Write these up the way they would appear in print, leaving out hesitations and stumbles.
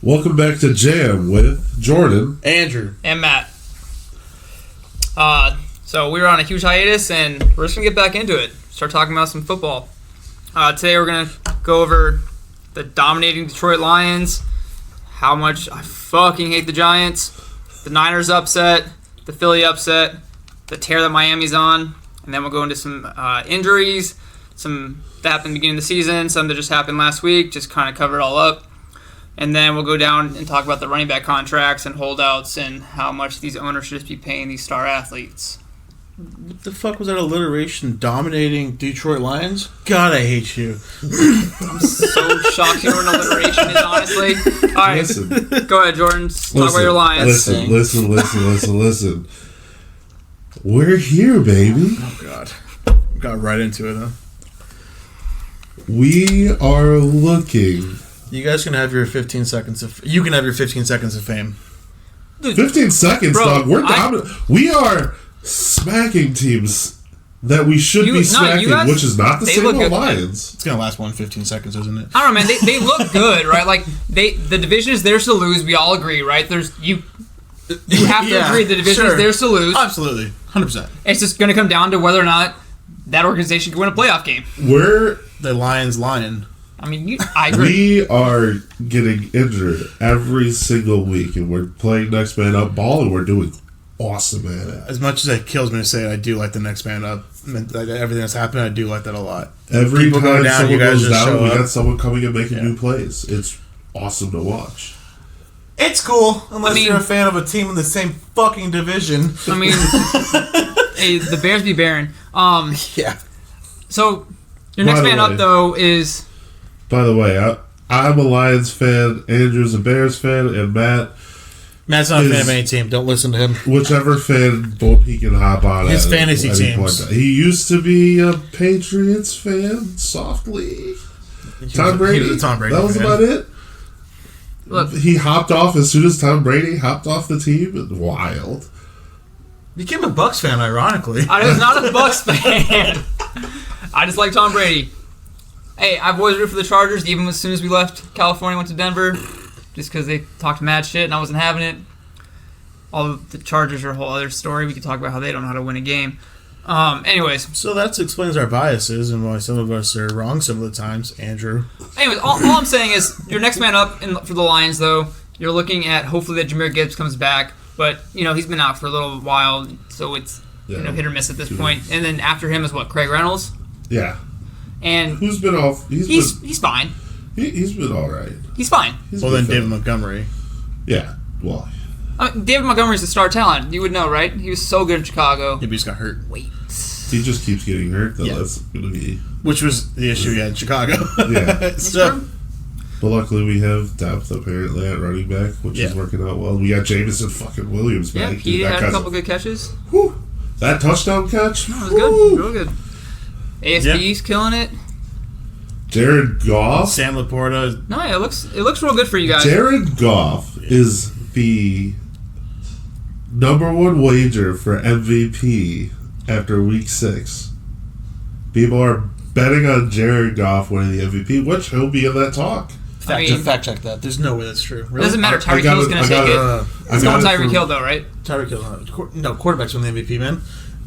Welcome back to Jam with Jordan, Andrew, and Matt. So we were on a huge hiatus, and we're just going to get back into it. Start talking about some football. Today we're going to go over the dominating Detroit Lions, how much I fucking hate the Giants, the Niners upset, the Philly upset, the tear that Miami's on, and then we'll go into some injuries, some that happened at the beginning of the season, some that just happened last week, just kind of cover it all up. And then we'll go down and talk about the running back contracts and holdouts and how much these owners should just be paying these star athletes. what the fuck was that alliteration? Dominating Detroit Lions? God, I hate you. I'm so shocked you know what an alliteration is, honestly. All right, listen. Go ahead, Jordan. Talk about your Lions. Listen. We're here, baby. Oh, God. Got right into it, huh? We are looking. You guys can have your 15 seconds of... You can have your 15 seconds of fame. Dude, 15 seconds, bro, dog. We're dominant. We are smacking teams that we should be smacking, guys, which is not the same old Lions. It's going to last 15 seconds, isn't it? I don't know, man. They look good, right? Like, the division is theirs to lose. We all agree, right? You have to agree the division is theirs to lose. Absolutely. 100%. It's just going to come down to whether or not that organization can win a playoff game. We're... The Lions lion. I mean, I agree. We are getting injured every single week, and we're playing next man up ball, and we're doing awesome at it. As much as it kills me to say it, I do like the next man up. Like everything that's happened, I do like that a lot. Every People time go down, someone you guys goes just down, show we up. got someone coming and making new plays. It's awesome to watch. It's cool, unless you're a fan of a team in the same fucking division. I mean, hey, the Bears be Baron. Yeah. So, your next man up, though, is... By the way, I'm a Lions fan, Andrew's a Bears fan, and Matt's not a fan of any team. Don't listen to him. Whichever fan he can hop on. His fantasy teams. He used to be a Patriots fan, softly. Tom Brady. He was a Tom Brady That was fan. about it. Look, he hopped off as soon as Tom Brady hopped off the team. Wild. Became a Bucks fan, ironically. I was not a Bucks fan. I just like Tom Brady. Hey, I've always rooted for the Chargers, even as soon as we left California, went to Denver, just because they talked mad shit and I wasn't having it. Although the Chargers are a whole other story. We could talk about how they don't know how to win a game. Anyways. So that explains our biases and why some of us are wrong some of the times, Andrew. Anyways, all I'm saying is, your next man up for the Lions, though, you're looking at hopefully that Jahmyr Gibbs comes back. But, he's been out for a little while, so it's hit or miss at this point. And then after him is what, Craig Reynolds? Yeah. And who's been off? He's fine. He's been all right. He's fine. Well, then David Montgomery. Yeah. Well. David Montgomery's a star talent. You would know, right? He was so good in Chicago. Yeah, but he's got hurt. Wait. He just keeps getting hurt. Though. That's going to be... Which was the issue he had in Chicago. Yeah. So, but luckily we have depth apparently at running back, which is working out well. We got Jameson fucking Williams back. Yeah, he had a couple good catches. Whew, that touchdown catch? No, it was good. Real good. ASB's killing it. Jared Goff. Sam Laporta. No, yeah, it looks real good for you guys. Jared Goff is the number one wager for MVP after week 6. People are betting on Jared Goff winning the MVP, which he'll be in that talk. Fact check that. There's no way that's true. Really? It doesn't matter. Tyreek Hill's going to take it. It's going Tyreek Hill, though, right? Tyreek Hill. No, quarterbacks win the MVP, man.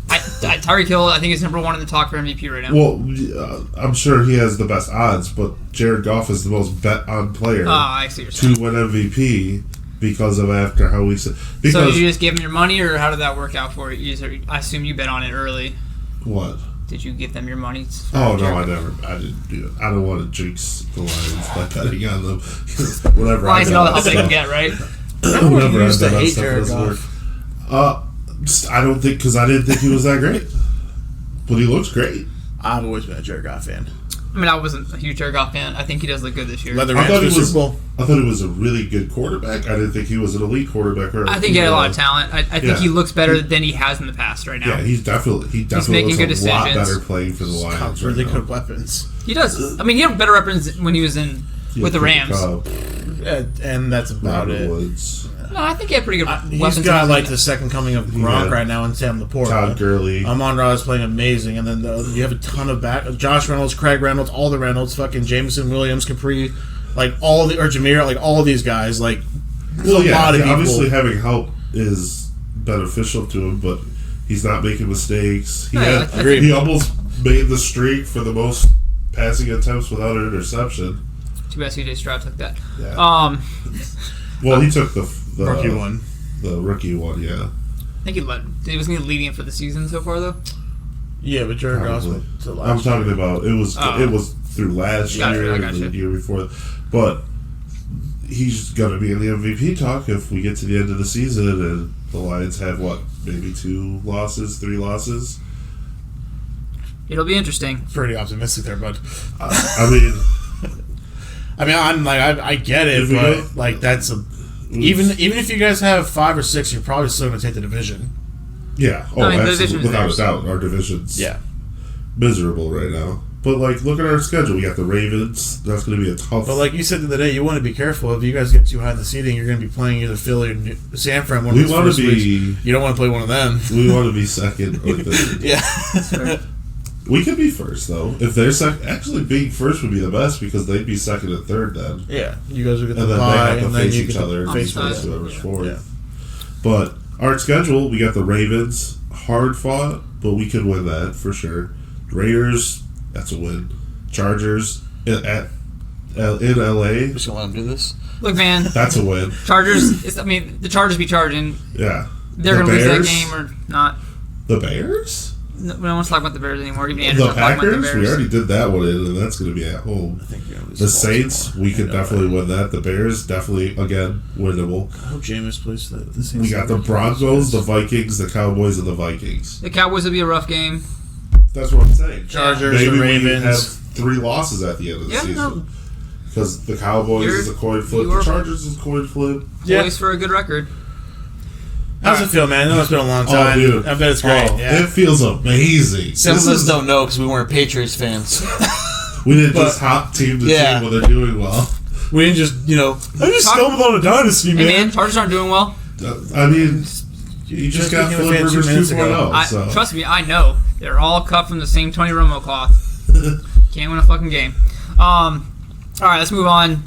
Tyreek Hill, I think, is number one in the talk for MVP right now. Well, I'm sure he has the best odds, but Jared Goff is the most bet-on player I see what you're to win MVP because of after how we said. So you just give him your money, or how did that work out for you? I assume you bet on it early. What? Did you give them your money? Oh, no, I didn't do it. I don't want to jinx the Lions by betting on them. Whatever Lions know how they can get, right? Whatever I used to hate Jared Jared Goff. I don't think, because I didn't think he was that great. But he looks great. I've always been a Jared Goff fan. I mean, I wasn't a huge Jared Goff fan. I think he does look good this year. I thought he was a really good quarterback. I didn't think he was an elite quarterback. I think he had a lot of talent. I think he looks better than he has in the past right now. Yeah, he's definitely making good looks a lot decisions. better playing for the Lions. Really good weapons. He does. I mean, he had better weapons when he was with the Rams. And that's about it. Woods. No, I think he had pretty good weapons. He's got like the second coming of Gronk right now in Sam Laporta. Todd Gurley. Amon-Ra is playing amazing. And then you have a ton of back. Josh Reynolds, Craig Reynolds, all the Reynolds, fucking Jameson Williams, Capri. like all the or Jameer, like all these guys, like Well, a lot of people. obviously having help is beneficial to him, but he's not making mistakes. He almost made the streak for the most passing attempts without an interception. Too bad CJ Stroud took that. Yeah. Well, he took the rookie one. The rookie one, yeah. I think he wasn't he leading it for the season so far though. Yeah, but Jared Goss went to last I'm talking about it was through last year and the year before, but he's gonna be in the MVP talk if we get to the end of the season and the Lions have maybe 2 losses, 3 losses. It'll be interesting. Pretty optimistic there, bud. I mean, I'm like I get it, but like that's even if you guys have 5 or 6, you're probably still going to take the division. Yeah. Oh, absolutely. Without a doubt, our division's miserable right now. But look at our schedule. We got the Ravens. That's going to be a tough. But like you said the other day, you want to be careful. If you guys get too high in the seeding, you're going to be playing either Philly or San Fran. One of those first weeks. You don't want to play one of them. We want to be second or third. Yeah. We could be first though. If they're second, actually being first would be the best because they'd be second and third then. Yeah, you guys would get and the then bye, they have to face each other and face whoever's fourth. Yeah. But our schedule, we got the Ravens, hard fought, but we could win that for sure. Raiders, that's a win. Chargers in LA. Just gonna let them do this. Look, man, that's a win. Chargers. The Chargers be charging. Yeah, they're gonna lose that game or not. The Bears. No, we don't want to talk about the Bears anymore. Even the Packers, we already did that one in, and that's going to be at home. I think the Saints, we could definitely win that. The Bears, definitely, again, winnable. I hope Jameis plays the Saints. We got the Broncos, the Vikings, the Cowboys, and the Vikings. The Cowboys will be a rough game. That's what I'm saying. Chargers, maybe the Ravens. We have 3 losses at the end of the season. Because the Cowboys is a coin flip, the Chargers is a coin flip. Poised for a good record. How's it feel, man? I know it's been a long time. Dude. I bet it's great. It feels amazing. Some of us don't know because we weren't Patriots fans. We didn't just hop team to team when they're doing well. We didn't just, I just stumbled on a dynasty, man. Hey, man, Chargers aren't doing well. I mean, you just got Philip Rivers 2.0. So. Trust me, I know. They're all cut from the same Tony Romo cloth. Can't win a fucking game. All right, let's move on.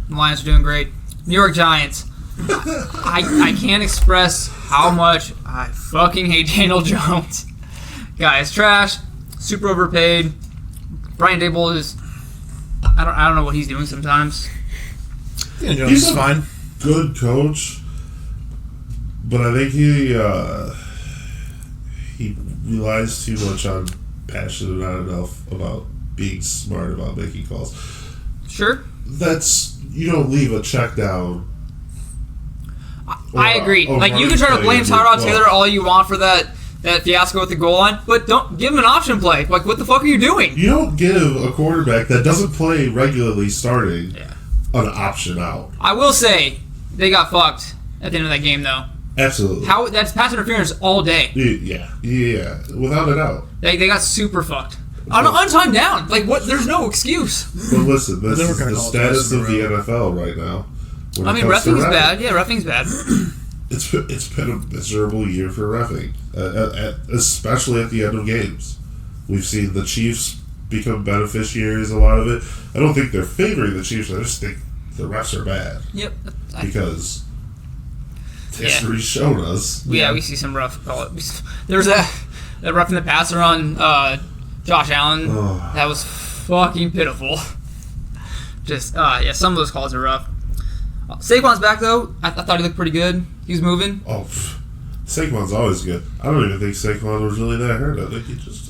The Lions are doing great. New York Giants. I can't express how much I fucking hate Daniel Jones. Guy is trash, super overpaid. Brian Dable is I don't know what he's doing sometimes. Daniel Jones he's is fine. Good coach, but I think he relies too much on passion and not enough about being smart about making calls. Sure. You don't leave a check down. I agree. You can try to blame Tyrod Taylor all you want for that fiasco with the goal line, but don't give him an option play. What the fuck are you doing? You don't give a quarterback that doesn't play regularly starting an option out. I will say they got fucked at the end of that game, though. Absolutely. That's pass interference all day. Yeah, without a doubt. They got super fucked. On time down. There's no excuse. But listen, this is the status of the NFL right now. Reffing's bad. Yeah, reffing's bad. It's been a miserable year for reffing, especially at the end of games. We've seen the Chiefs become beneficiaries a lot of it. I don't think they're favoring the Chiefs. I just think the refs are bad. Yep. Because history's shown us. Yeah, we see some rough call. There was that roughing the passer on Josh Allen. Oh. That was fucking pitiful. Just some of those calls are rough. Saquon's back though. I thought he looked pretty good. He was moving. Oh, Saquon's always good. I don't even think Saquon was really that hurt. I think he just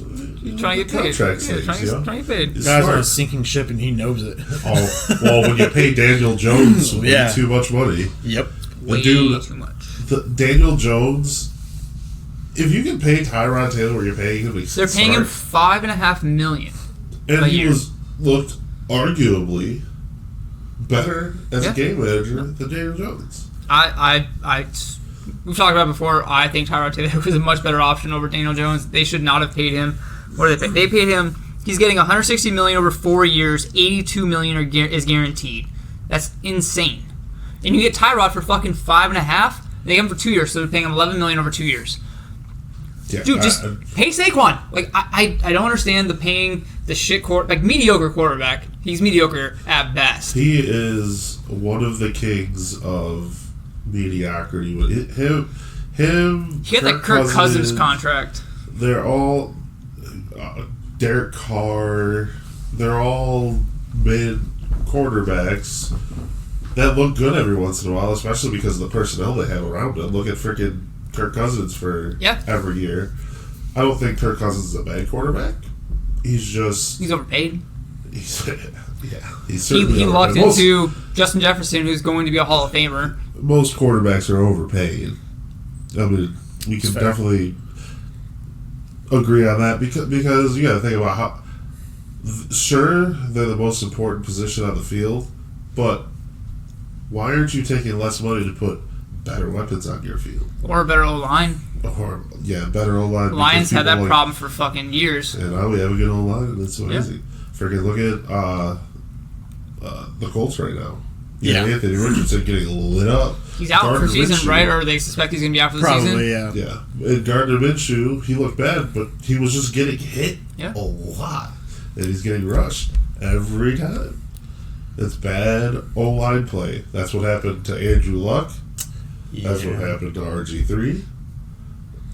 trying to get paid. Trying to get paid. Guys are on a sinking ship and he knows it. Oh well, when you pay Daniel Jones way too much money. Yep. Way too much. Daniel Jones. If you can pay Tyrod Taylor what you're paying him, they're paying him $5.5 million. And he looked arguably better as a game manager than Daniel Jones. We've talked about it before. I think Tyrod Taylor was a much better option over Daniel Jones. They should not have paid him. What did they pay? They paid him. He's getting $160 million over 4 years. $82 million is guaranteed. That's insane. And you get Tyrod for fucking $5.5. They get him for 2 years, so they're paying him $11 million over 2 years. Yeah, dude, pay Saquon. I don't understand the paying the shit mediocre quarterback He's mediocre at best. He is one of the kings of mediocrity. Him. He had that Kirk Cousins contract. They're all Derek Carr. They're all mid quarterbacks that look good every once in a while, especially because of the personnel they have around them. Look at freaking Kirk Cousins for every year. I don't think Kirk Cousins is a bad quarterback. He's overpaid. He's certainly he lucked into Justin Jefferson, who's going to be a Hall of Famer. Most quarterbacks are overpaid. I mean, we can definitely agree on that because you got to think about how. Sure, they're the most important position on the field, but why aren't you taking less money to put better weapons on your field? Or a better O-line. Better O-line. Lions had that problem for fucking years. And now we have a good O-line, and it's amazing. Freaking look at the Colts right now. Anthony Richardson getting lit up. He's out for season, right? Or they suspect he's going to be out for the season? Probably, yeah. Yeah. And Gardner Minshew, he looked bad, but he was just getting hit a lot. And he's getting rushed every time. It's bad O-line play. That's what happened to Andrew Luck. Yeah. That's what happened to RG3.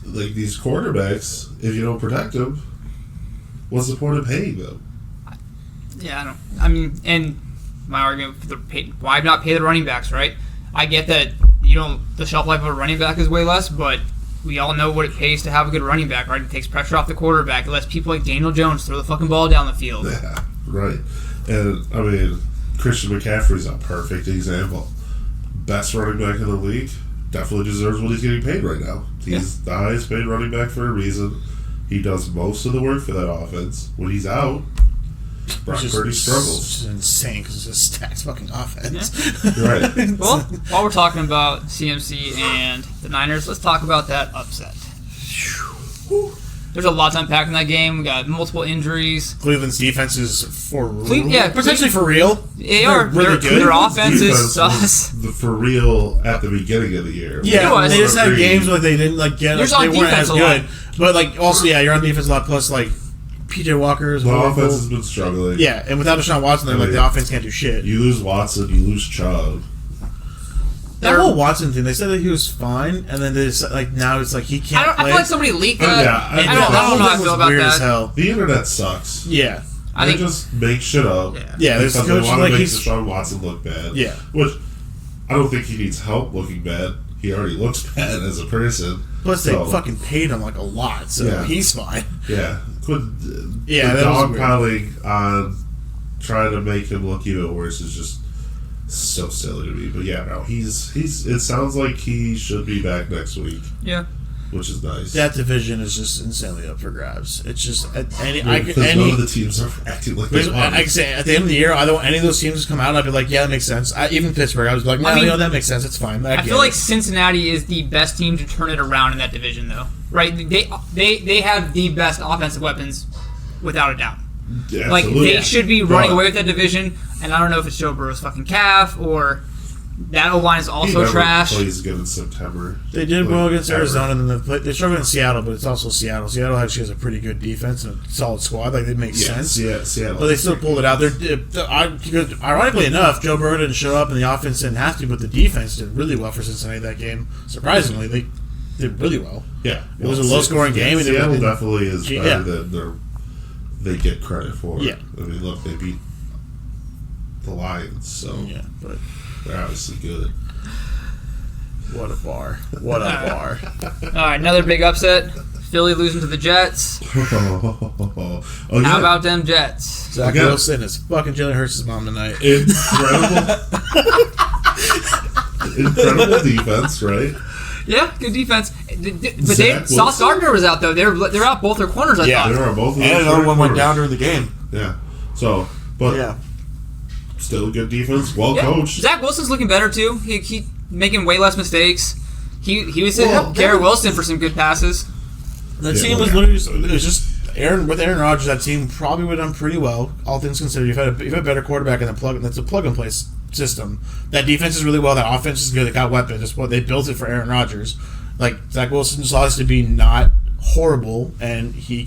Like, these quarterbacks, if you don't protect them, what's the point of paying them? Yeah, and my argument for why not pay the running backs, right? I get that the shelf life of a running back is way less, but we all know what it pays to have a good running back, right? It takes pressure off the quarterback. It lets people like Daniel Jones throw the fucking ball down the field. Yeah, right. And, Christian McCaffrey's a perfect example. Best running back in the league. Definitely deserves what he's getting paid right now. He's the highest paid running back for a reason. He does most of the work for that offense. When he's out, Brock Purdy struggles. It's just insane because it's a stacked fucking offense. Yeah. Right. Well, while we're talking about CMC and the Niners, let's talk about that upset. There's a lot to unpack in that game. We got multiple injuries. Cleveland's defense is potentially for real. They are really good. Their offense is sus. For real at the beginning of the year. Yeah, they just had games where they didn't get. They weren't as good. But also, you're on defense a lot. Plus, PJ Walker is the offense has been struggling. Yeah, and without Deshaun Watson, the offense can't do shit. You lose Watson, you lose Chubb. That whole Watson thing, they said that he was fine, and then now it's he can't play. I feel like somebody leaked that. I don't know how I feel about that. Hell. The internet sucks. Yeah. They just make shit up. Yeah, because they want to make Deshaun Watson look bad. Yeah. Which, I don't think he needs help looking bad. He already looks bad as a person. Plus, they fucking paid him a lot, so he's fine. Yeah. The dogpiling on trying to make him look even worse is just so silly to me. But he's it sounds like he should be back next week. Yeah. Which is nice. That division is just insanely up for grabs. It's just none of the teams are acting like they want. I can say at the end of the year, I don't want any of those teams to come out. I'd be like, yeah, that makes sense. Even Pittsburgh, I was like, that makes sense. It's fine. I feel like Cincinnati is the best team to turn it around in that division, though. Right? They have the best offensive weapons, without a doubt. Yeah, they should be running away with that division. And I don't know if it's Joe Burrow's fucking calf or. That O-line is also trash. Plays good in September. They did well against Arizona, and then they struggled in Seattle, but it's also Seattle. Seattle actually has a pretty good defense and a solid squad. They make sense. Yeah, Seattle. But they still pulled it out. Ironically enough, Joe Burrow didn't show up, and the offense didn't have to, but the defense did really well for Cincinnati that game. Surprisingly, they did really well. Yeah, it was a low-scoring game. Seattle definitely is better than they get credit for. Yeah, look, they beat the Lions, so but. They're obviously good. What a bar. What a bar. All right, another big upset. Philly losing to the Jets. How about them Jets? Zach Wilson is fucking Jalen Hurts' mom tonight. Incredible defense, right? Yeah, good defense. But Sauce Gardner was out, though. They're out both their corners, I thought. They were both. And another one went down during the game. Yeah. So, still good defense, coached. Zach Wilson's looking better too. He making way less mistakes. He was hitting up Garrett Wilson for some good passes. The team was literally it was just Aaron Rodgers. That team probably would have done pretty well, all things considered. You've had a better quarterback and that's a plug and play system. That defense is really well. That offense is good. They got weapons. They built it for Aaron Rodgers. Zach Wilson just has to be not horrible, and he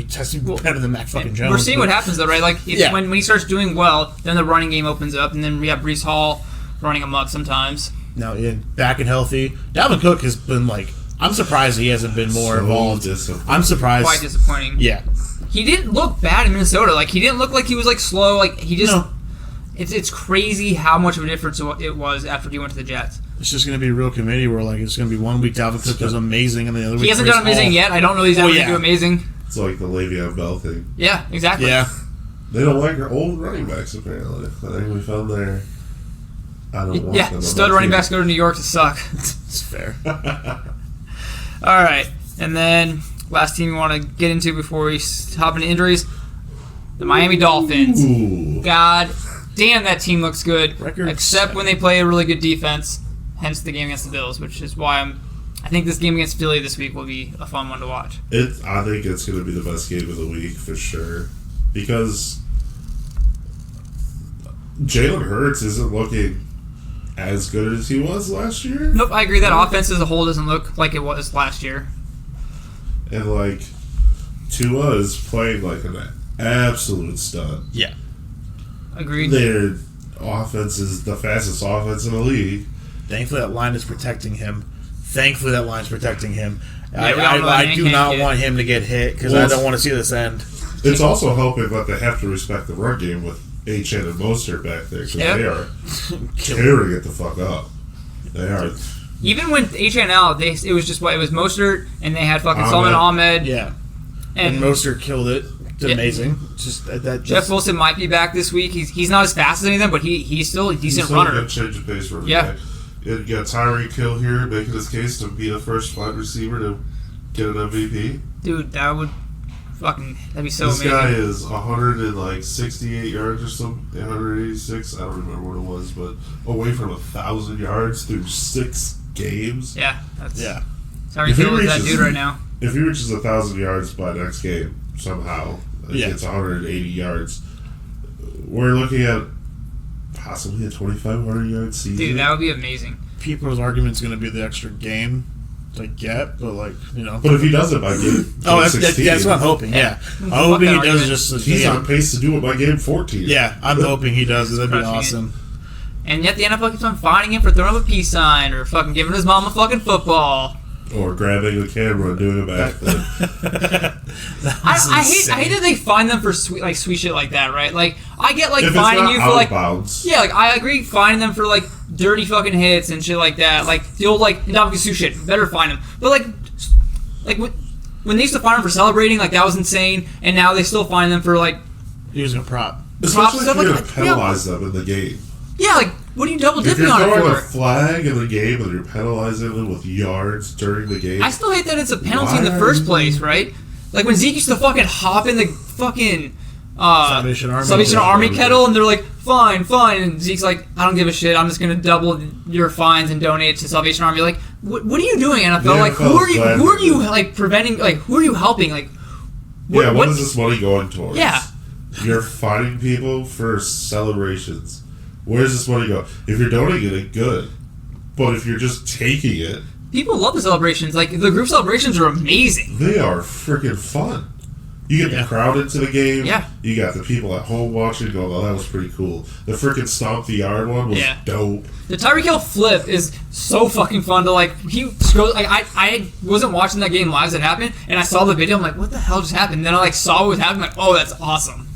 tests better than Mac fucking Jones. We're seeing what happens though, right? Like when he starts doing well, then the running game opens up, and then we have Breece Hall running amok sometimes. Now, back and healthy. Dalvin Cook has been I'm surprised he hasn't been more involved. I'm surprised. Quite disappointing. Yeah. He didn't look bad in Minnesota. Like, he didn't look like he was, slow. Like, he just... No. It's crazy how much of a difference it was after he went to the Jets. It's just going to be a real committee where, it's going to be 1 week Dalvin Cook does amazing, and the other week he hasn't done amazing yet. I don't know he's ever going to do amazing. It's like the Le'Veon Bell thing. Yeah, exactly. Yeah. They don't like our old running backs, apparently. I think we found their... I don't want them. Stud running backs go to New York to suck. It's fair. All right. And then, last team we want to get into before we hop into injuries, the Miami Dolphins. Ooh. God damn, that team looks good. Except when they play a really good defense. Hence the game against the Bills, which is why I think this game against Philly this week will be a fun one to watch. I think it's going to be the best game of the week for sure. Because Jalen Hurts isn't looking as good as he was last year. Nope, I agree. That offense as a whole doesn't look like it was last year. And, Tua is playing like an absolute stud. Yeah. Agreed. Their offense is the fastest offense in the league. Thankfully, that line is protecting him. I I do not want him to get hit because I don't want to see this end. It's also helping that they have to respect the run game with H.N. and Mostert back there because they are tearing it the fuck up. They are. Even when H.N. out, it was just it was Mostert and they had fucking Solomon Ahmed. Yeah. And Mostert killed it. It's amazing. Jeff Wilson might be back this week. He's not as fast as any of them, but he's still a decent runner. He's still a good change of pace for him. You got Tyreek Hill here making his case to be the first wide receiver to get an MVP. Dude, that'd be so this amazing. This guy is 168 yards or something, 186. I don't remember what it was, but away from 1,000 yards through 6 games. Yeah, Tyreek Hill is that dude right now. If he reaches 1,000 yards by next game somehow, it's 180 yards. We're looking at possibly a 2,500 yard season. Dude, that would be amazing. People's argument's going to be the extra game to get, but But if he does it by game, that's what I'm hoping. Yeah, I'm hoping he does. He's on pace to do it by game 14. Yeah, I'm hoping he does. That'd be awesome. And yet the NFL keeps on finding him for throwing up a peace sign or fucking giving his mom a fucking football. Or grabbing the camera and doing a backflip. I hate that they fine them for sweet shit like that, right? I get if fining you for bounds. Yeah, I agree fining them for dirty fucking hits and shit like that. The old Ndamukong Suh shit. Better fine them. But when they used to fine them for celebrating, that was insane. And now they still fine them for using a prop. Especially if you're gonna penalize them in the game. Yeah, what are you double dipping on it for? If you're throwing a flag in the game and you're penalizing them with yards during the game. I still hate that it's a penalty in the first place, right? When Zeke used to fucking hop in the fucking Salvation Army kettle and they're fine, and Zeke's I don't give a shit, I'm just gonna double your fines and donate to Salvation Army. What are you doing, NFL? Who are you preventing, who are you helping? What is this money going towards? Yeah. You're fining people for celebrations. Where does this money go? If you're donating it, good. But if you're just taking it... People love the celebrations. The group celebrations are amazing. They are freaking fun. You get the crowd into the game. Yeah. You got the people at home watching going, oh, that was pretty cool. The freaking Stomp the Yard one was dope. The Tyreek Hill flip is so fucking fun to, he goes, I wasn't watching that game live as it happened, and I saw the video, I'm like, what the hell just happened? And then I, saw what was happening, I'm like, oh, that's awesome.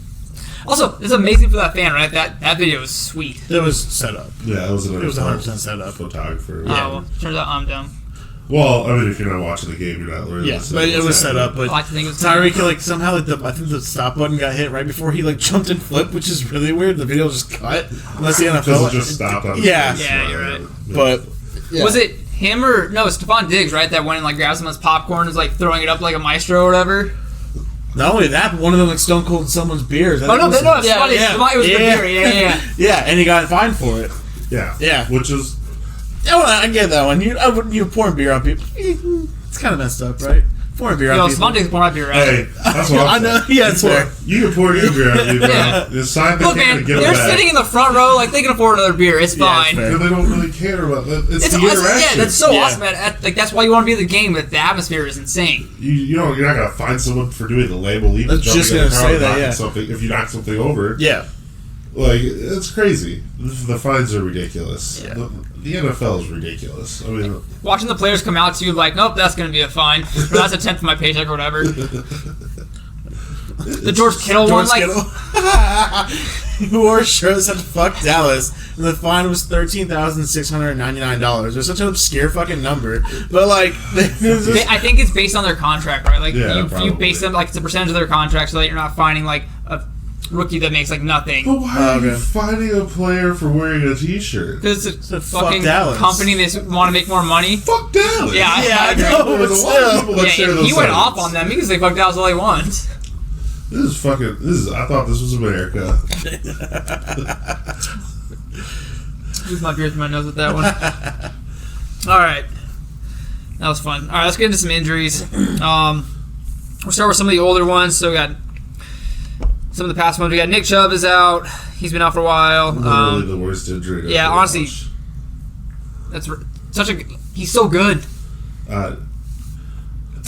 Also, it's amazing for that fan, right? That video was sweet. It was set up. Yeah, it was 100% set up. Photographer. Yeah. Oh, well, turns out I'm dumb. Well, I mean, if you're not watching the game, you're not learning. Yeah, but it was set up. But Tyreek, somehow, I think the stop button got hit right before he jumped and flipped, which is really weird. The video just cut. Unless the NFL just stopped on Yeah, you're right. But was it him or no? Stephon Diggs, right? That went and grabs someone's popcorn and is throwing it up like a maestro or whatever. Not only that, but one of them Stone Cold someone's beers. Oh no, it was the beer. Yeah. Yeah, and he got fined for it. Yeah, which is. Oh, I get that one. You're pouring beer on people. It's kind of messed up, right? Pour a beer Yo, on people. Spontane's pouring my beer out. Hey, that's what I I'm know. saying. Yeah, it's fair. You can pour your beer on me, bro. Yeah. Just sign the Look, can man, and give it they're back. sitting in the front row like they can afford another beer. It's Yeah, it's fine. fair. And they don't really care about that. It's It's the awesome. interaction. Yeah, that's so Yeah. awesome, man. Like that's why you want to be at the game. But the atmosphere is insane. You're not gonna find someone for doing the label, even I was just jumping in the gonna car say and that, knocking yeah. something. If you knock something over, Yeah. like it's crazy. The fines are ridiculous. Yeah. The NFL is ridiculous. I mean, Watching the players come out to you like, nope, that's going to be a fine. Or that's a tenth of my paycheck or whatever. The George Kittle one, like, who wore shirts that said "fuck Dallas," and the fine was $13,699. It's such an obscure fucking number, but like, I think it's based on their contract, right? Like Yeah, you probably. base them like it's a percentage of their contract, so that you're not finding like a rookie that makes like nothing. but why are you Okay. fining a player for wearing a T-shirt? Because it's a Fuck fucking Dallas. company that want to make more money. Fuck Dallas. Yeah, I agree. know, but There's a lot of still. people that share Yeah, those he went sentiments. off on them. He can say fuck Dallas all he wants. This is fucking. I thought this was America. Use my beard through my nose with that one. All right, that was fun. All right, let's get into some injuries. We'll start with some of the older ones. So we got some of the past ones. We got Nick Chubb is out. He's been out for a while. Literally the worst injury. to yeah, ever honestly, watch. that's such a. He's so good.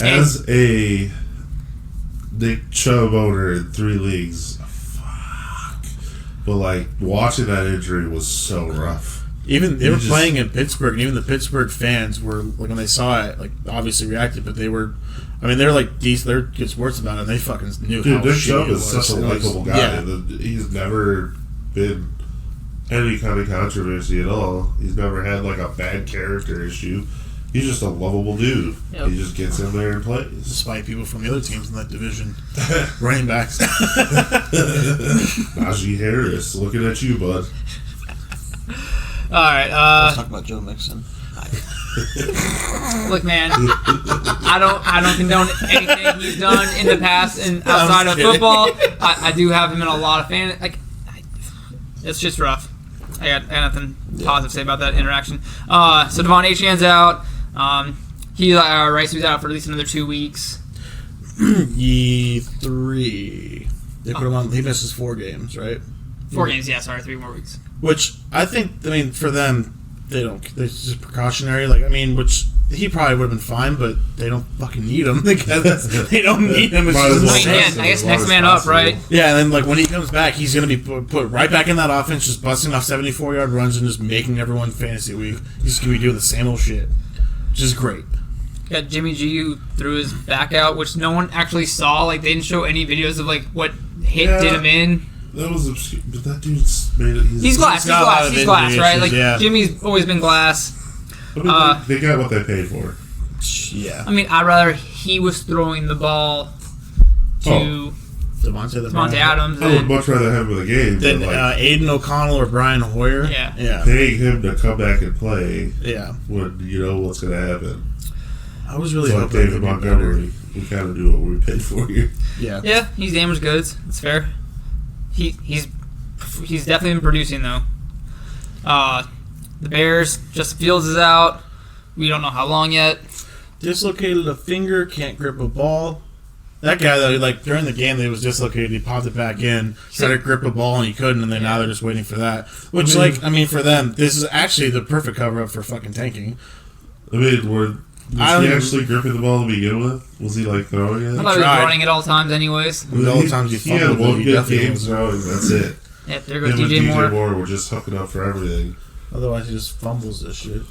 As a Nick Chubb owner in 3 leagues, fuck. But like watching that injury was so rough. Even they You were just- playing in Pittsburgh, and even the Pittsburgh fans were like when they saw it, like obviously reacted, but they were. I mean, they're like decent. They're good sports about it. And they fucking knew Dude, how Nick shitty Chubb it is was. such a It was- likable guy. Yeah, He's never been any kind of controversy at all. He's never had like a bad character issue. He's just a lovable dude. Yep. He just gets in there and plays. despite people from the other teams in that division, running backs. Najee Harris, looking at you, bud. All right. Let's talk about Joe Mixon. Look, man, I don't condone anything he's done in the past and outside of kidding. football. I do have him in a lot of fan. It's just rough. I got nothing positive to say about that interaction. So Devon Achane's out. He right, so he's out for at least another 2 weeks. 3. They put him on. He misses 4 games, right? 4 games, yeah. Sorry, 3 more weeks. Which I think. I mean, for them, they don't. It's just precautionary. Like I mean, which he probably would have been fine, but they don't fucking need him because they don't need him. It's Might as just well I mean, test yeah, him I guess as long next as man up, possible. right? Yeah, and then like when he comes back, he's gonna be put right back in that offense, just busting off 74-yard runs and just making everyone fantasy week. He's gonna be doing the same old shit, which is great. Got Jimmy G who threw his back out, which no one actually saw. Like they didn't show any videos of like what hit Yeah. did him in. That was obscure, but that dude's made it. He's glass. He's got a lot glass. of He's glass, injury right? issues, Like yeah. Jimmy's always been glass. I mean, they got what they paid for. Yeah, I mean, I'd rather he was throwing the ball to Devontae Adams I would than much rather have him in the game Then than like Aiden O'Connell or Brian Hoyer. Yeah. yeah, paying him to come back and play yeah. when you know what's going to happen. I was really It's like hoping they David would be better. Montgomery. We kind of do what we paid for here. Yeah, yeah. He's damaged goods. It's fair. He's definitely been producing though. The Bears, Justin Fields is out. We don't know how long yet. dislocated a finger, can't grip a ball. That guy though, like during the game, that he was dislocated. He popped it back in, tried to grip a ball, and he couldn't. And then now they're just waiting for that. Which, for them, this is actually the perfect cover up for fucking tanking. I mean, was I he don't- actually gripping the ball to begin with? Was he like throwing I it? thought he was tried. running it all the times, anyways. I mean, all the times he he had fumbled, one he good definitely game was- throwing. That's it. Yep, there goes Him and DJ Moore. Moore were just hooking up for everything. Otherwise, he just fumbles this shit.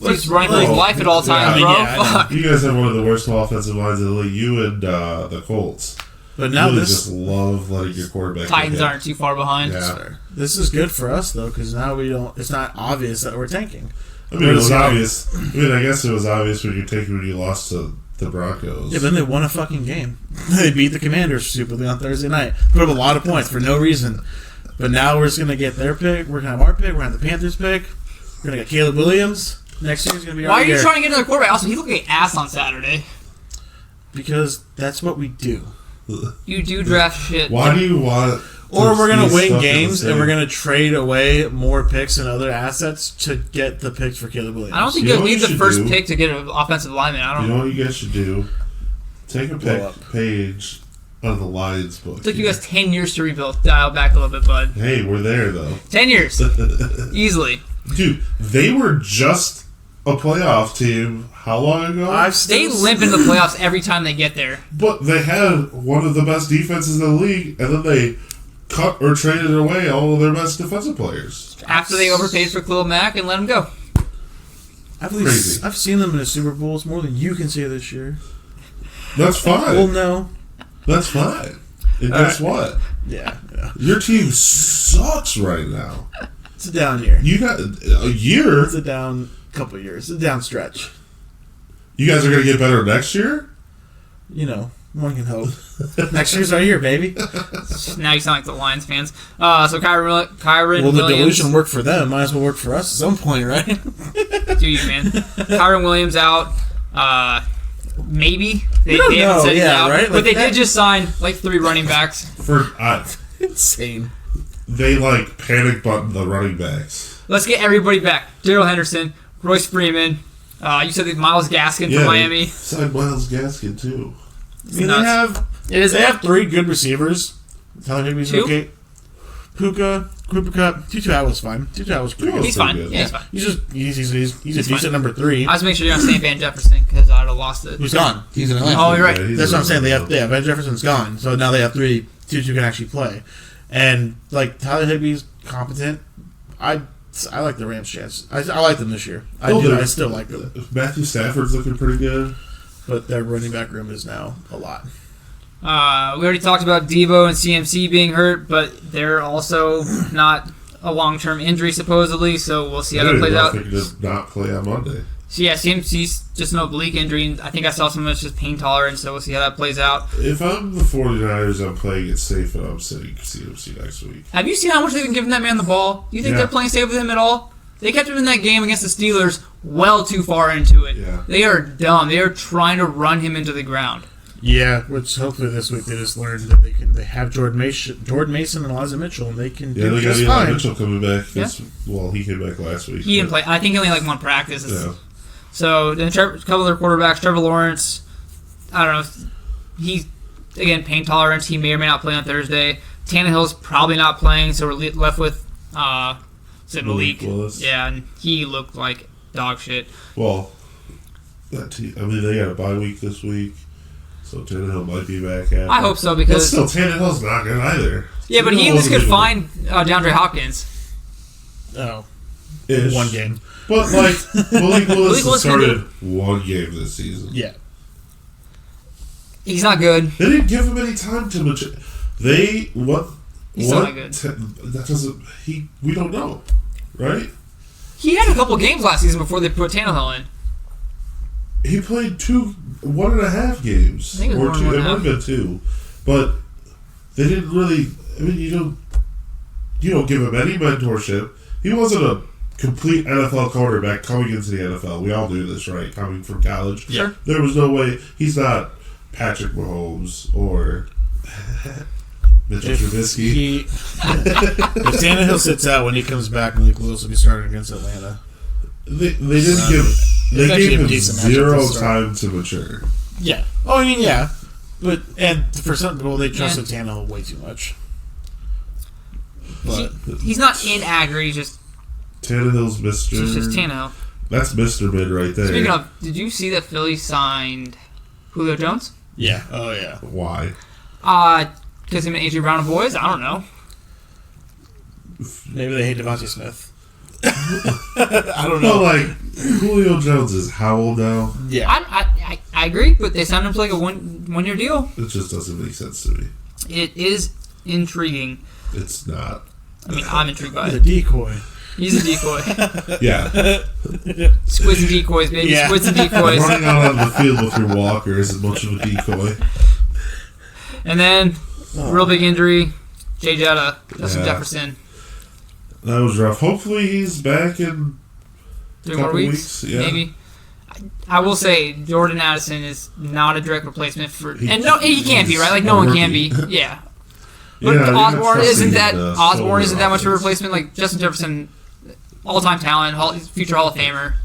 He's running for his Oh, life at all times, yeah, bro. I know. Fuck. You guys have one of the worst offensive lines in the league. You and the Colts. But now really this just love letting your quarterback. Titans get hit. aren't too far behind. Yeah. this is good for us though, because now we don't. It's not obvious that we're tanking. I mean, it was obvious. I mean, I guess it was obvious when you lost to the Broncos. Yeah, but then they won a fucking game. They beat the Commanders stupidly on Thursday night. Put up a lot of points for no reason. But now we're just gonna get their pick. We're gonna have our pick. We're gonna have the Panthers pick. We're gonna get Caleb Williams. Next year's gonna be our Why are you year. trying to get another quarterback? Also, he looked like ass on Saturday. Because that's what we do. You do draft shit. Why do you want? Or we're gonna be win stuck in games the and we're same- gonna trade away more picks and other assets to get the picks for Caleb Williams. I don't think You know you'll what need you the should first do? pick to get an offensive lineman. I You don't know know. what you guys should do? Take a blow up. page on the Lions book. It took you guys 10 years to rebuild. Dial back a little bit, bud. Hey, we're there though. 10 years. Easily. Dude, they were just a playoff team how long ago? They limp into the playoffs every time they get there. But they had one of the best defenses in the league, and then they cut or traded away all of their best defensive players. After they overpaid for Khalil Mack and let him go. Crazy. I've seen them in a Super Bowl. It's more than you can say this year. That's fine. Well, no. That's fine. And guess what? Yeah. Your team sucks right now. It's a down year. You got a year. It's a down couple years. It's a down stretch. You guys are going to get better next year? You know, one can hope. Next year's our year, baby. Now you sound like the Lions fans. So Kyron Well, the Williams. delusion worked for them. Might as well work for us at some point, right? Do you, man? Kyron Williams out. Maybe. They don't haven't know, said he's yeah, out. right? But Like they that- did just sign like 3 running backs. Insane. They panic button the running backs. Let's get everybody back. Daryl Henderson, Royce Freeman. You said that Myles Gaskin from Miami. Signed Myles Gaskin too. I mean, they have 3 good receivers. Tyler Higbee's 2? okay. Puka, Cooper Cup, Tutu Atwell's fine. Tutu Atwell's pretty good. He's fine. good. Yeah, he's fine. He's a decent number 3. I was making sure you're on St. Van Jefferson because I'd have lost it. Who's gone? He's in Atlanta. Oh, you're right. he's That's what I'm a- saying. They have Van Jefferson's gone, so now they have 3 dudes who can actually play, and Tyler Higbee's competent. I like the Rams' chance. I like them this year. I still like them, Matthew Stafford's looking pretty good. but their running back room is now a lot. We already talked about Debo and CMC being hurt, but they're also not a long-term injury supposedly, so we'll see how that plays out. They could not play on Monday. So yeah, CMC's just an oblique injury, and I think I saw some of it's just pain tolerance, so we'll see how that plays out. If I'm the 49ers, I'm playing it safe and I'm sitting CMC next week. Have you seen how much they've been giving that man the ball? You think Yeah. they're playing safe with him at all? They kept him in that game against the Steelers well too far into it. Yeah. They are dumb. They are trying to run him into the ground. Yeah, which hopefully this week they just learned that they have Jordan Mason and Elijah Mitchell, and they can Yeah, do they got just Eli fine. Mitchell coming back. Yeah. Well, he came back last week. He didn't play. I think he only had one practice. Yeah. So then a couple of their quarterbacks, Trevor Lawrence, I don't know. He's, again, pain tolerance. He may or may not play on Thursday. Tannehill's probably not playing, so we're left with is it Malik? Willis. Yeah, and he looked like dog shit. Well, that team, they got a bye week this week, so Tannehill might be back after. I hope so But because still, Tannehill's not good either. yeah, but he Tannehill at least wasn't could even- find DeAndre Hopkins. Oh, Ish. one game. But Malik Willis Willis started one game this season. Yeah. He's not good. They didn't give him any time to mature. He's still not good. That doesn't. We don't know, right? He had a couple games last season before they put Tannehill in. He played 1.5 games, I think it was or one two. and It a might half. have been 2, but they didn't really. You don't give him any mentorship. He wasn't a complete NFL quarterback coming into the NFL. We all do this, right? Coming from college. Sure. There was no way. He's not Patrick Mahomes or Mitchell Trubisky. If Tannehill sits out when he comes back, Malik Willis will be starting against Atlanta. They didn't give. They actually gave a him decent matchup zero to start. time to mature. Yeah. Oh, I mean, yeah. And for some people, they trusted Tannehill way too much. But He's not inaccurate. He's just Tannehill's Mr. he's just Tannehill. That's Mr. Mid right there. Speaking of, did you see that Philly signed Julio Jones? yeah. Oh, yeah. Why? Because him and AJ Brown are boys? I don't know. Maybe they hate Devontae Smith. I don't know. No, Julio Jones is how old now? Yeah. I agree, but they signed him to like a one-year deal. It just doesn't make sense to me. It is intriguing. It's not. I mean, I'm intrigued by He's a it. decoy. He's a decoy. Yeah. Squids and decoys, baby. Yeah. Squids and decoys. Running out on the field with your walker isn't much of a decoy. And then, real big injury, Jay Jetta, Justin Yeah. Jefferson. That was rough. Hopefully he's back in 3 more Couple weeks, weeks, yeah. maybe. I will say Jordan Addison is not a direct replacement for, he can't be, right? Like no a one can be, rookie. yeah. But Yeah, Osborne isn't that Osborne that much of a replacement. Like Justin Jefferson, all-time talent, future Hall of Famer.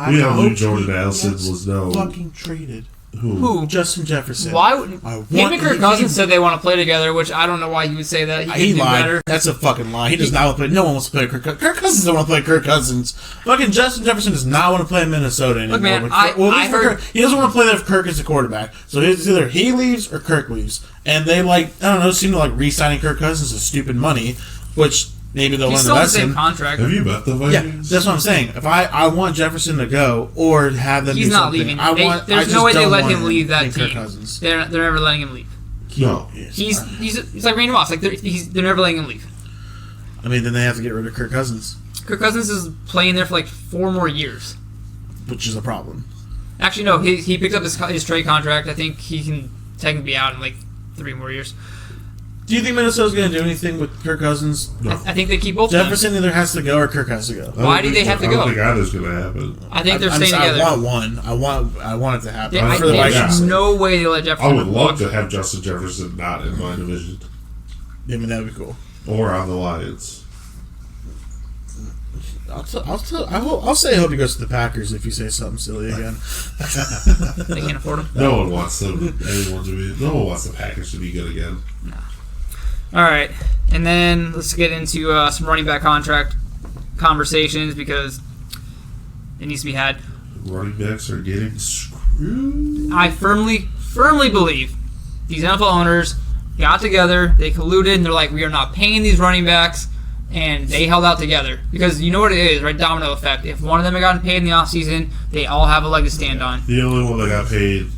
We all knew Jordan Addison was no. fucking traded. Who? Justin Jefferson. Why would him I and want- Kirk Cousins said they want to play together, which I don't know why he would say that. He could do lied. better. That's a fucking lie. He does not want to play. No one wants to play Kirk Cousins. Kirk Cousins don't want to play Kirk Cousins. Fucking Justin Jefferson does not want to play in Minnesota anymore. Look, man, But I at least for heard- Kirk, he doesn't want to play there if Kirk is the quarterback. So it's either he leaves or Kirk leaves. And they I don't know, seem to re-signing Kirk Cousins is stupid money, which maybe they'll He's learn still the on the same lesson. contract. Have you met the Yeah, Vikings? that's what I'm saying. If I want Jefferson to go or have them He's do not something, leaving. I There's just no way they don't let want him leave that in Kirk team. Cousins. They're never letting him leave. No. He's like Randy Moss. Like they're never letting him leave. I mean, then they have to get rid of Kirk Cousins, Kirk Cousins is playing there for 4 more years. which is a problem. Actually, no. He picked up his trade contract. I think he can technically be out in 3 more years. Do you think Minnesota's going to do anything with Kirk Cousins? No. I think they keep both. of them. Jefferson either has to go or Kirk has to go. Why do they have to I go? don't think either's going to happen. I think they're staying together. I want one. I want it to happen for the There's Vikings. no way they let I Jefferson would walk. love to have Justin Jefferson not in my division I mean, that would be cool. or on the Lions. I'll say I hope he goes to the Packers if you say something silly again. They can't afford him. No one wants them. No one wants the Packers to be good again. All right, and then let's get into some running back contract conversations because it needs to be had. Running backs are getting screwed. I firmly believe these NFL owners got together, they colluded, and they're like, we are not paying these running backs, and they held out together. Because you know what it is, right? Domino effect. If one of them had gotten paid in the offseason, they all have a leg to stand on. The only one that got paid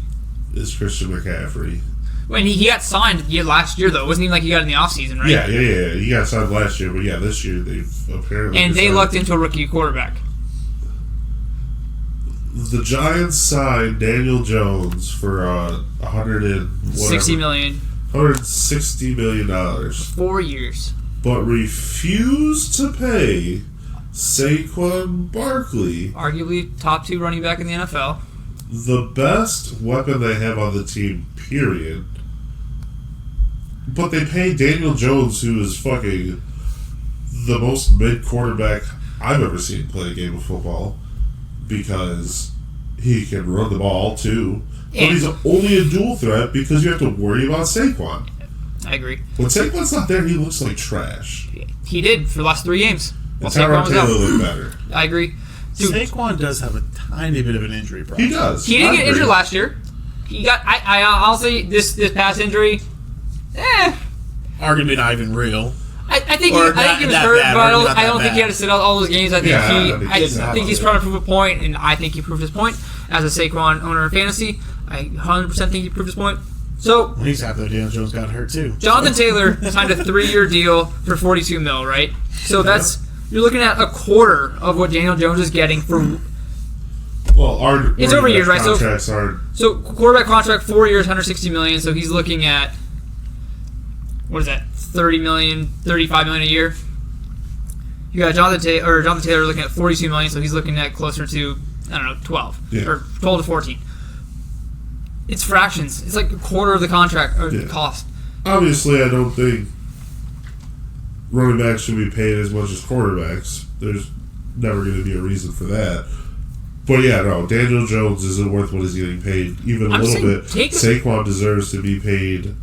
is Christian McCaffrey. When he got signed last year, though. It wasn't even like he got it in the offseason, right? Yeah. He got signed last year, but this year they've apparently. And they decided- lucked into a rookie quarterback. The Giants signed Daniel Jones for $60 million. $160 million, 4 years. but refused to pay Saquon Barkley, Arguably top 2 running back in the NFL. the best weapon they have on the team, period. But they pay Daniel Jones, who is fucking the most mid quarterback I've ever seen play a game of football, because he can run the ball too. But And- he's only a dual threat because you have to worry about Saquon. I agree. When Saquon's not there, he looks like trash. He did for the last 3 games. And While Tyrod Saquon was Taylor out. looked better. I agree. Dude, Saquon does have a tiny bit of an injury problem. He does. he didn't I get agree. injured last year. He got. I'll say this past injury. Arguably not even real. I think Or he was not hurt, bad, but I or don't. not I that don't think he bad. had to sit out all those games. I think Yeah, I think I he's think he's not. trying to prove a point, and I think he proved his point as a Saquon owner in fantasy. I 100% think he proved his point. So He's happy that Daniel Jones got hurt too. Jonathan Taylor signed a 3-year deal for $42 million, right? So that's you're looking at a quarter of what Daniel Jones is getting for. Well, our It's over years, right? So- contracts are So quarterback contract 4 years, $160 million. So he's looking at what is that? $30 million, $35 million a year. You got Jonathan Taylor looking at $42 million. So he's looking at closer to 12 Yeah. or 12 to 14. It's fractions. It's like a quarter of the contract or Yeah. cost. obviously. I don't think running backs should be paid as much as quarterbacks. There's never going to be a reason for that. But yeah, no, Daniel Jones isn't worth what he's getting paid, even a I'm little saying bit. take- Saquon deserves to be paid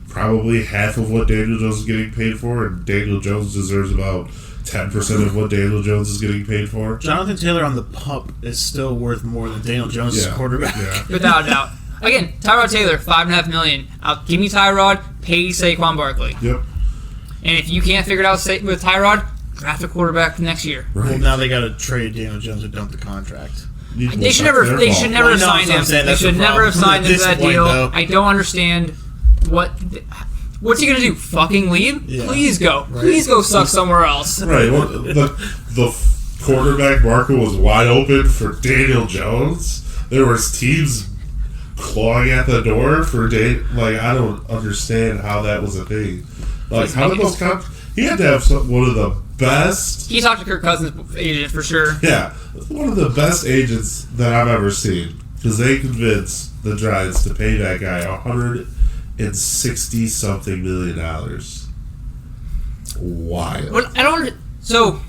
probably half of what Daniel Jones is getting paid for, and Daniel Jones deserves about 10% of what Daniel Jones is getting paid for. Jonathan Taylor on the pup is still worth more than Daniel Jones as Yeah. quarterback. Yeah. Without a doubt. Again, Tyrod Taylor, $5.5 million. Give me Tyrod, pay Saquon Barkley. Yep. And if you can't figure it out with Tyrod, draft a quarterback next year. Well, Right. now they got to trade Daniel Jones and dump the contract. They should never have Well, signed no, him. that's what I'm saying, They that's should the never have problem. signed him At to that this point, deal. though. I don't understand what's he gonna do? Fucking leave? Yeah. Please go. Right. Please go suck somewhere else. Right. Well, the quarterback market was wide open for Daniel Jones. There was teams clawing at the door for I don't understand how that was a thing. Like, how did those he had to have one of the best. He talked to Kirk Cousins' agent for sure. Yeah, one of the best agents that I've ever seen, because they convinced the Giants to pay that guy $160-something million. Wild. But I don't. So,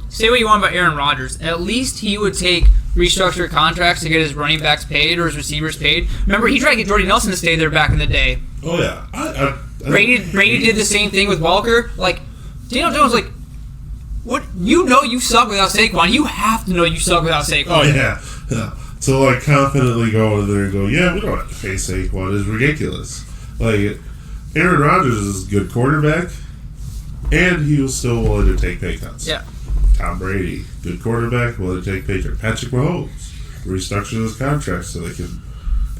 say what you want about Aaron Rodgers. At least he would take restructure contracts to get his running backs paid or his receivers paid. Remember, he tried to get Jordy Nelson to stay there back in the day. Oh yeah, Brady did the same thing with Walker. Like, Daniel Jones, like, what? You know you suck without Saquon. You have to know you suck without Saquon. Oh yeah. So like confidently go in there and go, yeah, we don't have to pay Saquon is ridiculous. Like Aaron Rodgers is a good quarterback, and he was still willing to take pay cuts. Yeah. Tom Brady, good quarterback, willing to take pay cuts. Patrick Mahomes restructured his contract so they can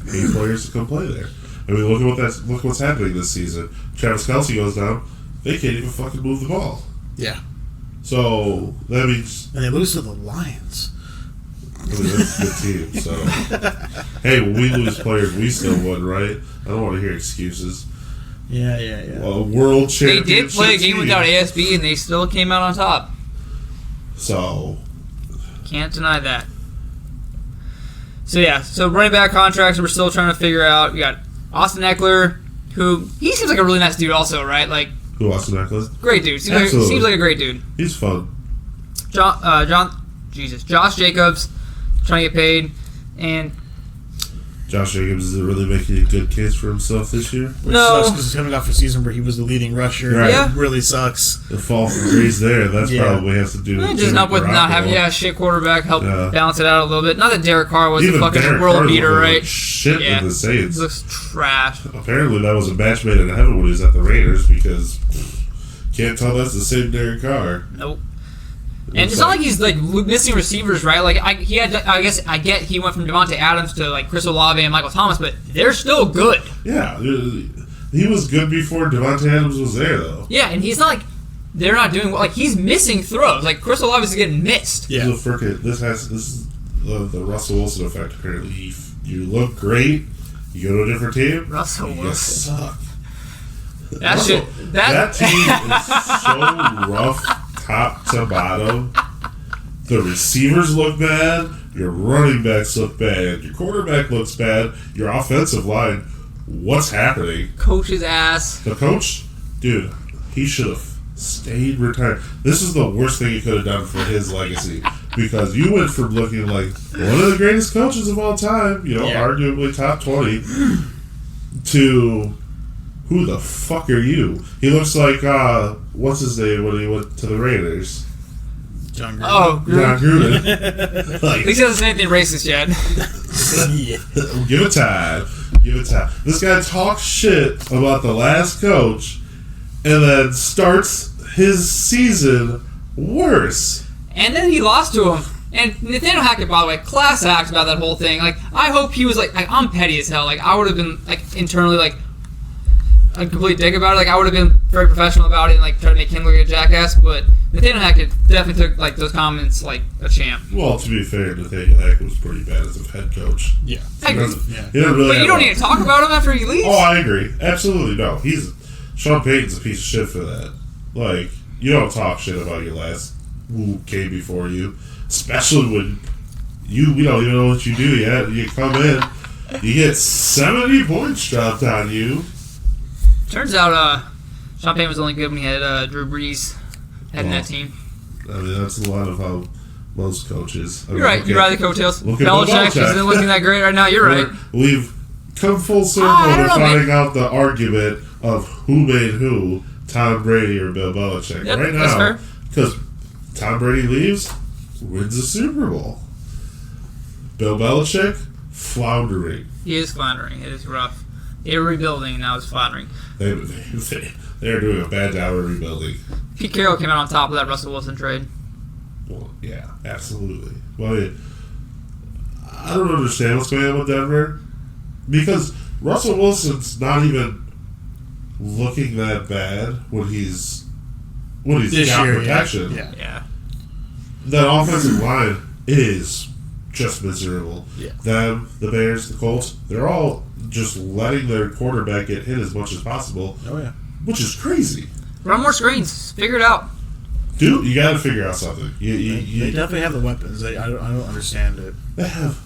pay players to come play there. I mean, look what's happening this season. Travis Kelce goes down, they can't even fucking move the ball. Yeah. So that means And they lose to the Lions. I mean, that's a good team. So hey, when we lose players, we still win, right? I don't want to hear excuses. Yeah. A world They championship did play a game team. without ASB, and they still came out on top. So Can't deny that. So yeah, running back contracts we're still trying to figure out. We got Austin Eckler, who he seems like a really nice dude, also, right? Like, who Austin Eckler? great dude. Absolutely. Seems like a great dude. He's fun. Josh Jacobs trying to get paid, and Josh Jacobs is really making a good case for himself this year. Which No. sucks because he's coming off a season where he was the leading rusher. Right. Yeah. It really sucks. The fall from grace there. That's Yeah. probably has to do with just Jimmy up with not having Garoppolo. a shit quarterback help Yeah. balance it out a little bit. Not that Derek Carr was Even a fucking Derek world Carr beater, looked right? like shit Yeah. in the Saints. He looks trash. Apparently, that was a match made in heaven when he was at the Raiders because can't tell that's the same Derek Carr. Nope. And it's not like he's like missing receivers, right? Like I guess I get he went from Devontae Adams to like Chris Olave and Michael Thomas, but they're still good. Yeah, he was good before Devontae Adams was there, though. Yeah, and he's not like they're not doing well. Like he's missing throws. Like Chris Olave is getting missed. Yeah. This is the Russell Wilson effect. Apparently, you look great, you go to a different team, Russell you Wilson. suck. That team is so rough, top to bottom. The receivers look bad. Your running backs look bad. Your quarterback looks bad. Your offensive line. What's happening? coach's ass. The coach, dude, he should have stayed retired. This is the worst thing he could have done for his legacy because you went from looking like one of the greatest coaches of all time, arguably top 20, to who the fuck are you? He looks like what's his name when he went to the Raiders? John Gruden. Oh, John Gruden. at least he hasn't said anything racist yet. Yeah. Give it time. This guy talks shit about the last coach and then starts his season worse. And then he lost to him. And Nathaniel Hackett, by the way, class act about that whole thing. Like, I hope he was like I'm petty as hell. Like, I would have been like internally like a complete dick about it. Like, I would have been very professional about it and like try to make him look like a jackass. But Nathaniel Hackett definitely took like those comments like a champ. Well, to be fair, Nathaniel Hackett was pretty bad as a head coach. Yeah. I agree. He didn't really But you have don't a- need to talk about him after he leaves. Oh, I agree. Absolutely no. Sean Payton's a piece of shit for that. Like, you don't talk shit about your last who came before you, especially when we don't even know what you do yet. You come in, you get 70 points dropped on you. Turns out, Sean Payton was only good when he had Drew Brees heading that team. I mean, that's a lot of how most coaches. You're right. You ride the coattails. look at Belichick Belichick. isn't looking that great right now. You're right. We've come full circle I don't to know, man. finding out the argument of who made who, Tom Brady or Bill Belichick. Yep, right that's now, fair. because Tom Brady leaves, wins the Super Bowl. Bill Belichick, floundering. He is floundering. It is rough. They were rebuilding, and now it's floundering. They're doing a bad job of rebuilding. Pete Carroll came out on top of that Russell Wilson trade. Well, yeah, absolutely. Well, I don't understand what's going on with Denver because Russell Wilson's not even looking that bad when he's This got year, protection. Yeah. Yeah. That offensive line is just miserable. Yeah. Them, the Bears, the Colts, they're all just letting their quarterback get hit as much as possible, Oh, yeah. which is crazy. Run more screens. Figure it out. Dude, you got to figure out something. They definitely have the weapons. I don't understand it. They have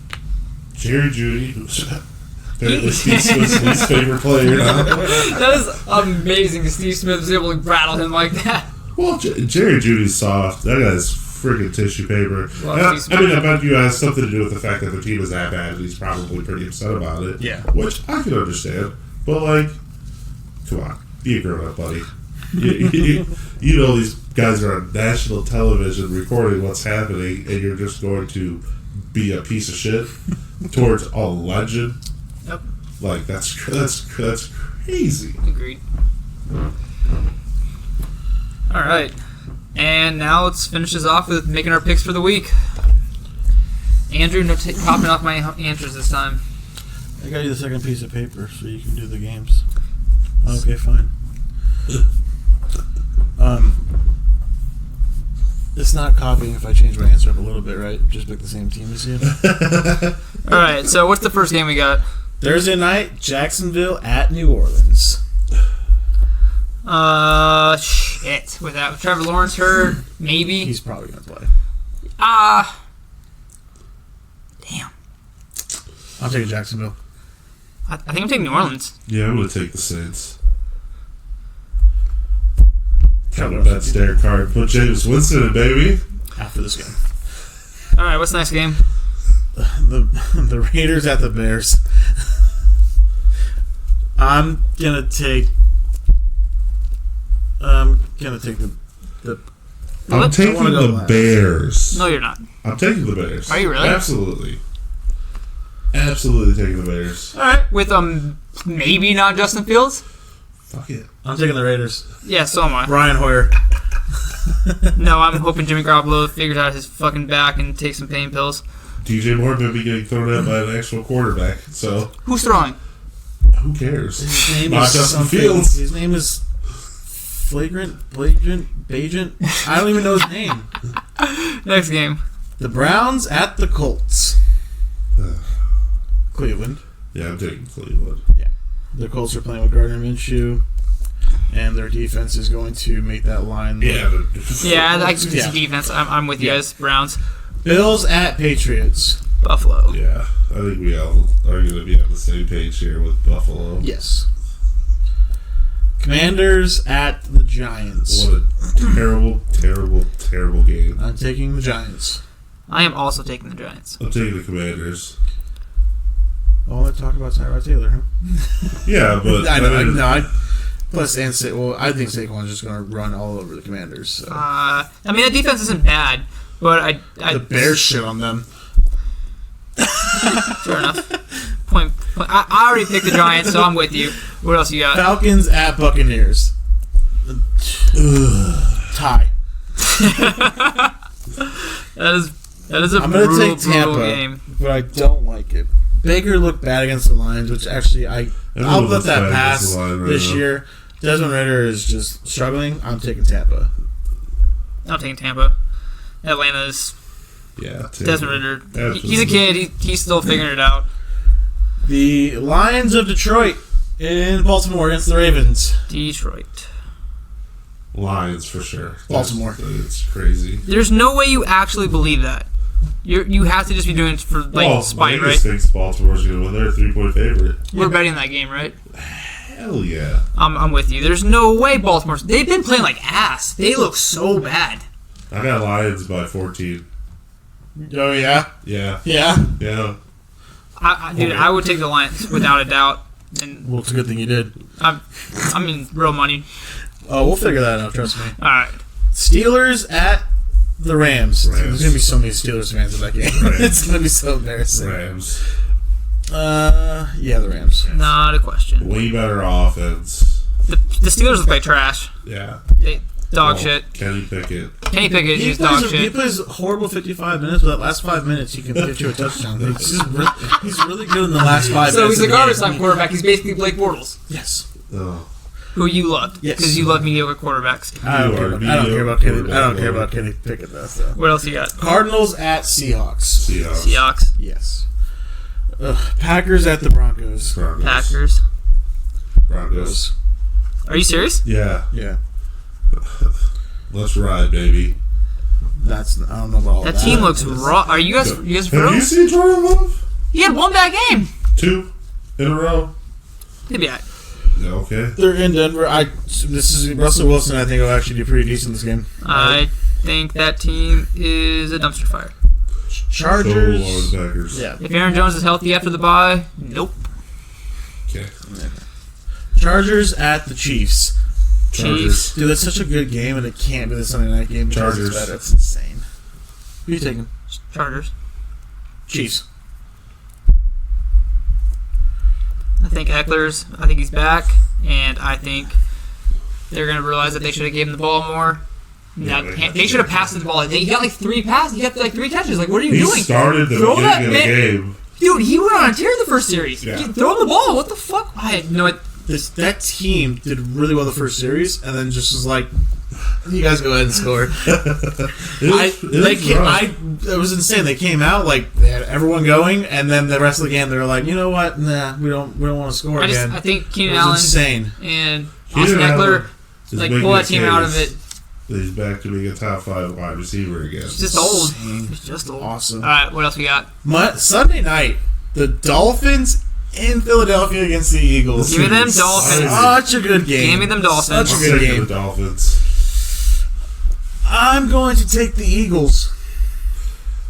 Jerry Jeudy, who's apparently Steve Smith's least favorite player now. That is amazing. Steve Smith was able to rattle him like that. Well, Jerry Jeudy's soft. That guy's friggin' tissue paper. Well, I bet you has something to do with the fact that the team is that bad, and he's probably pretty upset about it. Yeah. Which I can understand. But, like, come on. Be a grown-up, buddy. You know these guys are on national television recording what's happening, and you're just going to be a piece of shit towards a legend. Yep. Like, that's crazy. Agreed. All right. And now let's finish this off with making our picks for the week. Andrew, no popping off my answers this time. I got you the second piece of paper so you can do the games. Okay, fine. It's not copying if I change my answer up a little bit, right? Just pick the same team as you. All right, so what's the first game we got? Thursday night, Jacksonville at New Orleans. Shit. Without Trevor Lawrence hurt, maybe. He's probably going to play. Damn. I'm taking Jacksonville. I think I'm taking New Orleans. Yeah, I'm going to take the Saints. Count a bet stare card. Put James Winston in, baby. After this game. All right, what's the next game? The Raiders at the Bears. I'm gonna take the. I'm What? taking I wanna go the last. Bears. No, you're not. I'm taking the Bears. Are you really? Absolutely. Absolutely taking the Bears. All right, with maybe not Justin Fields. Fuck it. I'm taking the Raiders. Yeah, so am I. Brian Hoyer. No, I'm hoping Jimmy Garoppolo figures out his fucking back and takes some pain pills. DJ Moore may be getting thrown out by an actual quarterback, so Who's throwing? who cares? His name Not is Justin something. Fields. His name is Bagent. I don't even know his name. Next game. The Browns at the Colts. Cleveland. Yeah, I'm taking Cleveland. The Colts are playing with Gardner Minshew, and their defense is going to make that line. Yeah. Yeah, I like to see Yeah. defense. I'm with you guys. Browns. Bills at Patriots. Buffalo. Yeah, I think we all are going to be on the same page here with Buffalo. Yes. Commanders at the Giants. What a terrible, terrible, terrible game. I'm taking the Giants. I am also taking the Giants. I'm taking the Commanders. All that talk about Tyrod Taylor, huh? Yeah, but I know. mean, I think Saquon's just going to run all over the Commanders. So. I mean, that defense isn't bad, but The Bears shit on them. Fair enough. Point. I already picked the Giants, so I'm with you. What else you got? Falcons at Buccaneers. Tie. That is a I'm going to brutal, take Tampa, brutal game. but I don't like it. Baker looked bad against the Lions, which actually I'll let looks that bad pass against the line right this now. year. Desmond Ridder is just struggling. I'm taking Tampa. I'm taking Tampa. Atlanta's yeah, Desmond Ridder. Absolutely. He's a kid. He's still figuring it out. The Lions of Detroit in Baltimore against the Ravens. Detroit. Lions for sure. Baltimore. It's crazy. There's no way you actually believe that. You have to just be doing it for spite, I right? just think Baltimore's going to win. They're a 3-point favorite. We're betting that game, right? Hell yeah. I'm with you. There's no way Baltimore's. They've been playing like ass. They look so bad. I got Lions by 14. Oh, yeah? Yeah. Yeah? Yeah. Dude, I would take the Lions without a doubt. And Well, it's a good thing you did. I mean, real money. Oh, we'll figure that out, trust me. All right. Steelers at the Rams. Rams. There's going to be so many Steelers fans in that game. Rams. It's going to be so embarrassing. Rams. Yeah, the Rams. Not a question. Way better offense. The Steelers look like trash. Yeah. Dog Well, shit. Kenny Pickett. Kenny Pickett He is dog plays, he shit. plays horrible 55 minutes, but that last 5 minutes he can get you a touchdown. He's really good in the last 5 So minutes. he's a of the garbage game. time quarterback. He's basically Blake Bortles, Yes. Oh. who you loved Yes. because you love mediocre quarterbacks. I don't care about Kenny Pickett though. So. What else you got? Cardinals at Seahawks. Seahawks. Seahawks, Yes. Packers at the Broncos. Broncos. Packers. Broncos. Are you serious? Yeah. Yeah. Let's ride, baby. I don't know about all that. That team looks raw. Are you guys for Have real? you seen Jordan Love? He had one bad game. 2 in a row. He'll be alright. Yeah, okay. They're in Denver. This is Russell Wilson. I think will actually do pretty decent this game. think that team is a dumpster fire. Chargers. So are the Packers. Yeah. If Aaron Jones is healthy after the bye, nope. Okay. Chargers at the Chiefs. Chiefs. Dude, that's such a good game, and it can't be the Sunday night game. because Chargers. It's better. It's insane. Who are you taking? Chargers. Chiefs. I think Eckler's. I think he's back, and I think they're gonna realize that they should have given the ball more. Yeah, They should have passed the ball. He got like 3 passes. He got like 3 catches. Like, what are you He doing? started the Throw that beginning of the man- game. Dude, he went on a tear in the first series. Yeah. Throw him the ball. What the fuck? I had no idea. That team did really well the first series, and then just was like, "You guys go ahead and score." It was insane. They came out like they had everyone going, and then the rest of the game they were like, "You know what? Nah, we don't want to score again." I think It Keenan was Allen insane. and Keenan Austin Allen Eckler is like making pull a that team out of case it. that He's back to being a top 5 wide receiver again. He's just old. Insane. He's just old. Awesome. All right, what else we got? Sunday night, the Dolphins in Philadelphia against the Eagles. Give me them Dolphins. Such a good game. Give me them Dolphins. Such a I'm good taking game. the Dolphins. I'm going to take the Eagles.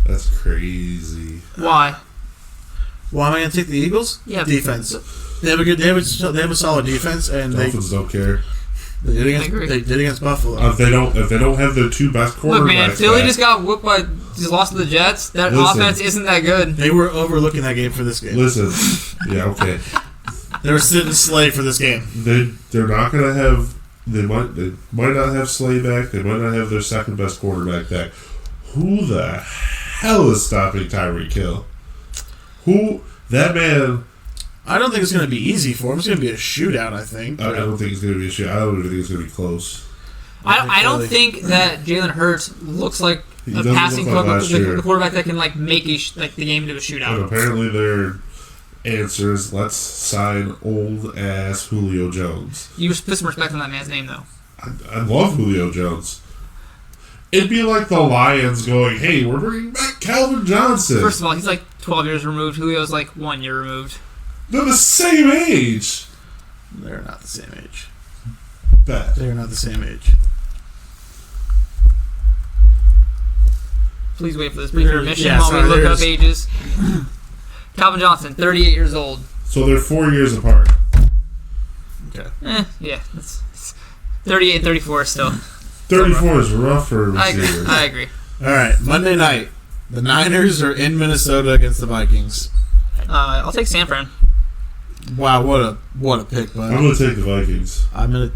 That's crazy. Why? Why am I going to take the Eagles? Yeah. Defense. They have a solid defense, and Dolphins don't care. they did I agree. against Buffalo. If they don't have their 2 best quarterbacks. Look, man, Philly back, just got whooped by just lost to the Jets. That Listen. offense isn't that good. They were overlooking that game for this game. Listen, yeah, okay. They were sitting Slay for this game. They're not gonna have. They might not have Slay back. They might not have their second best quarterback back. Who the hell is stopping Tyreek Hill? Who that man? I don't think it's going to be easy for him. It's going to be a shootout, I think. I don't think it's gonna be a shit. I don't even think it's gonna be close. I don't Philly. think that Jalen Hurts looks like He a doesn't passing look like last year. the quarterback that can like make the game into a But shootout. apparently their answer is let's sign old ass Julio Jones. You put some respect on that man's name, though. I love Julio Jones. It'd be like the Lions going, "Hey, we're bringing back Calvin Johnson." First of all, he's like 12 years removed. Julio's like 1 year removed. They're the same age. They're not the same age. Bet. They're not the same age. Please wait for this brief intermission Yeah, while we sorry, look up there's- ages. Calvin Johnson, 38 years old. So they're 4 years apart. Okay. Yeah, it's 38 and 34 still. 34 is rough for I agree. receivers. I agree. All right. Monday night. The Niners are in Minnesota against the Vikings. I'll take San Fran. Wow, what a pick, bud. I'm going to take the Vikings. I'm gonna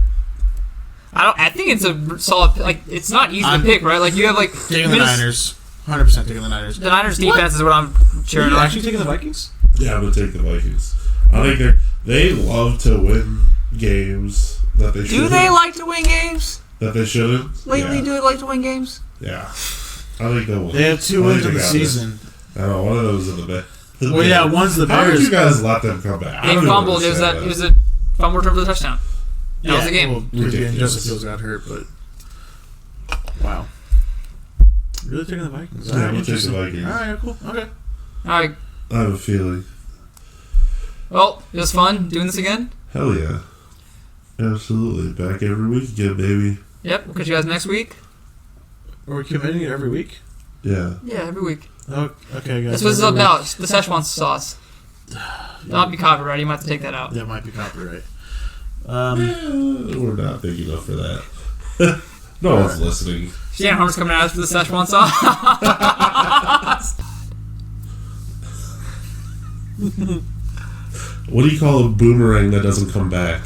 I think it's a solid. Like, it's not easy to pick, right? Like, you have like taking the Niners. 100% taking the Niners. The Niners defense is what I'm cheering Are you on. actually taking the Vikings? Yeah, I'm going to take the Vikings. I think they love to win games that they Do shouldn't. they like to win games? That they shouldn't? Lately, Yeah. do they like to win games? Yeah. I think they'll win. They have 2 I wins think in the they got season. this. I don't know. One of those in the back. Well, yeah, one's the How did Bears. you guys let them come back? I They don't fumbled. It was understand a fumble return for the touchdown. That was the game. Well, Ridiculous. Justin Fields got hurt, but wow. Really taking the Vikings? Yeah, All right, I'm gonna take the interesting. Vikings. All right, cool. Okay. All right. I have a feeling. Well, it was fun doing this again. Hell yeah. Absolutely. Back every week again, baby. Yep. We'll catch you guys next week. Are we committing it every week? Yeah. Yeah, every week. Oh, okay, guys. That's what it's every about. week. The Szechuan sauce. Not be copyrighted. You might have to take that out. That might be copyright. We're not big enough for that. No one's listening. Shannon Harm's coming at us for the Szechuan sauce. What do you call a boomerang that doesn't come back?